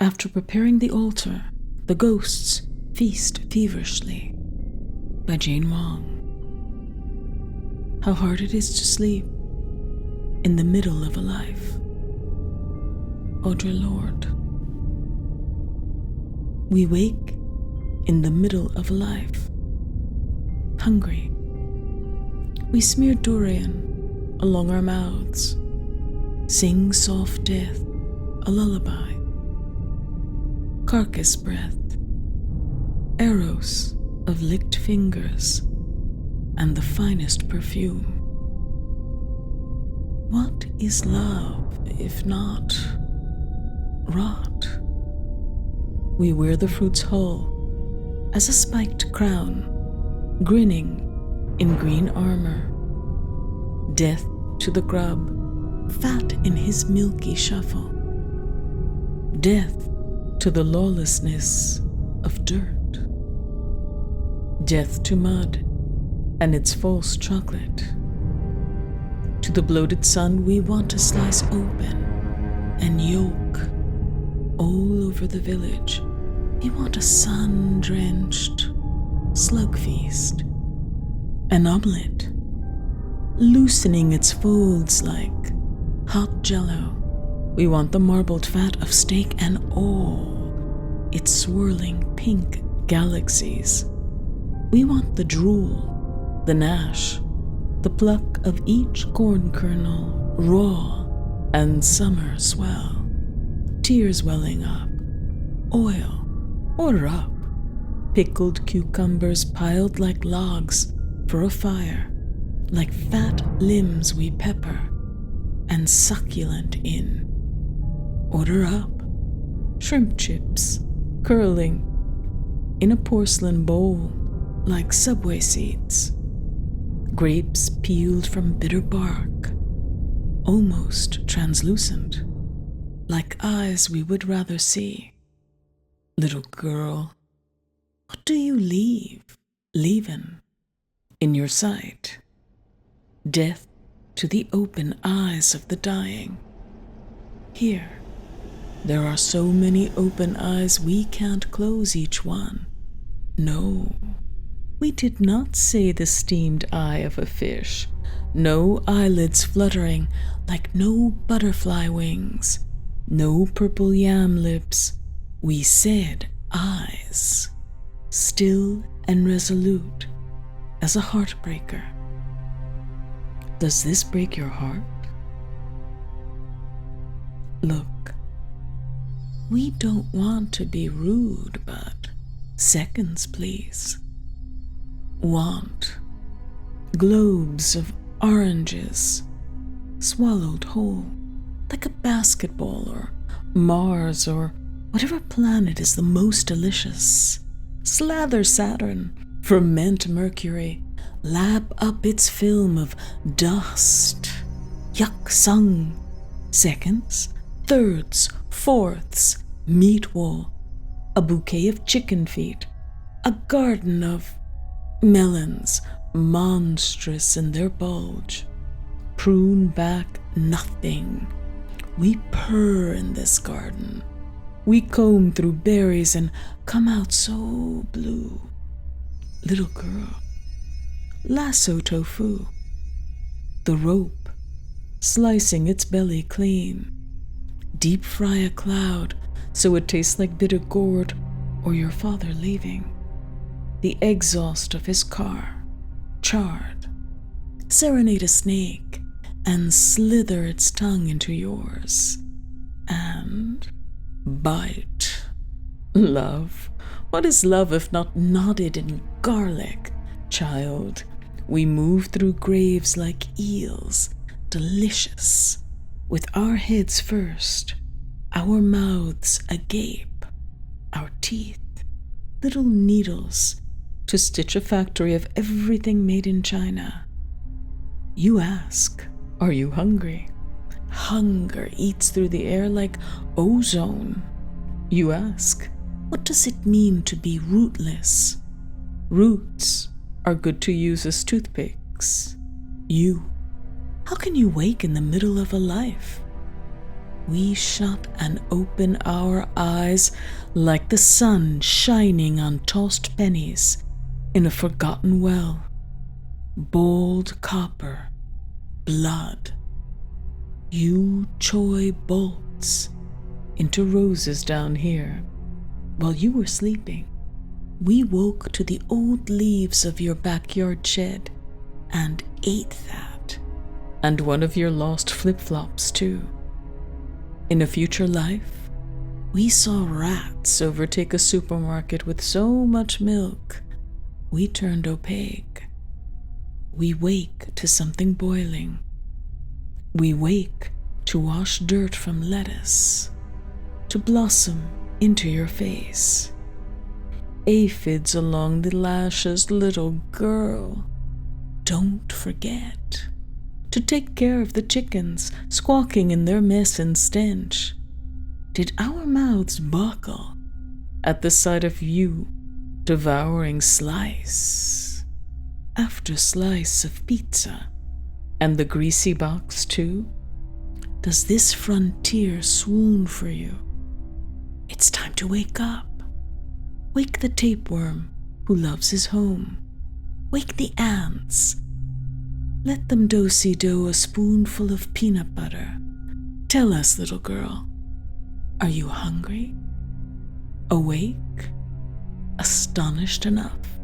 After preparing the altar, the ghosts feast feverishly. By Jane Wong. How hard it is to sleep in the middle of a life. Audre Lorde. We wake in the middle of a life, hungry. We smear durian along our mouths, sing soft death a lullaby. Carcass breath, arrows of licked fingers, and the finest perfume. What is love if not rot? We wear the fruit's hull as a spiked crown, grinning in green armor. Death to the grub, fat in his milky shuffle. Death to the lawlessness of dirt. Death to mud and its false chocolate. To the bloated sun we want to slice open and yoke. All over the village we want a sun-drenched slug feast. An omelette, loosening its folds like hot jello. We want the marbled fat of steak and all its swirling pink galaxies. We want the drool, the gnash, the pluck of each corn kernel, raw and summer swell. Tears welling up, oil, order up. Pickled cucumbers piled like logs for a fire, like fat limbs we pepper and succulent in. Order up. Shrimp chips curling in a porcelain bowl like subway seats. Grapes peeled from bitter bark, almost translucent, like eyes we would rather see. Little girl, what do you leavin' in your sight? Death to the open eyes of the dying. Here, there are so many open eyes we can't close each one. No, we did not say the steamed eye of a fish. No eyelids fluttering like no butterfly wings. No purple yam lips. We said eyes, still and resolute as a heartbreaker. Does this break your heart? Look, we don't want to be rude, but seconds, please. Want globes of oranges swallowed whole, like a basketball or Mars or whatever planet is the most delicious. Slather Saturn, ferment Mercury, lap up its film of dust. Yuck sung. Seconds, thirds, fourths, meat wool, a bouquet of chicken feet, a garden of melons, monstrous in their bulge. Prune back nothing. We purr in this garden. We comb through berries and come out so blue. Little girl, lasso tofu, the rope, slicing its belly clean. Deep fry a cloud so it tastes like bitter gourd or your father leaving. The exhaust of his car, charred. Serenade a snake and slither its tongue into yours. And bite. Love. What is love if not knotted in garlic? Child, we move through graves like eels, delicious, with our heads first, our mouths agape, our teeth, little needles to stitch a factory of everything made in China. You ask, are you hungry? Hunger eats through the air like ozone. You ask, what does it mean to be rootless? Roots are good to use as toothpicks. How can you wake in the middle of a life? We shut and open our eyes like the sun shining on tossed pennies in a forgotten well. Bold copper, blood. You choi bolts into roses down here. While you were sleeping, we woke to the old leaves of your backyard shed and ate that, and one of your lost flip-flops too. In a future life, we saw rats overtake a supermarket with so much milk, we turned opaque. We wake to something boiling. We wake to wash dirt from lettuce, to blossom into your face. Aphids along the lashes, little girl. Don't forget to take care of the chickens squawking in their mess and stench. Did our mouths buckle at the sight of you devouring slice after slice of pizza, and the greasy box too? Does this frontier swoon for you? It's time to wake up. Wake the tapeworm who loves his home. Wake the ants. Let them do-si-do a spoonful of peanut butter. Tell us, little girl, are you hungry? Awake? Astonished enough?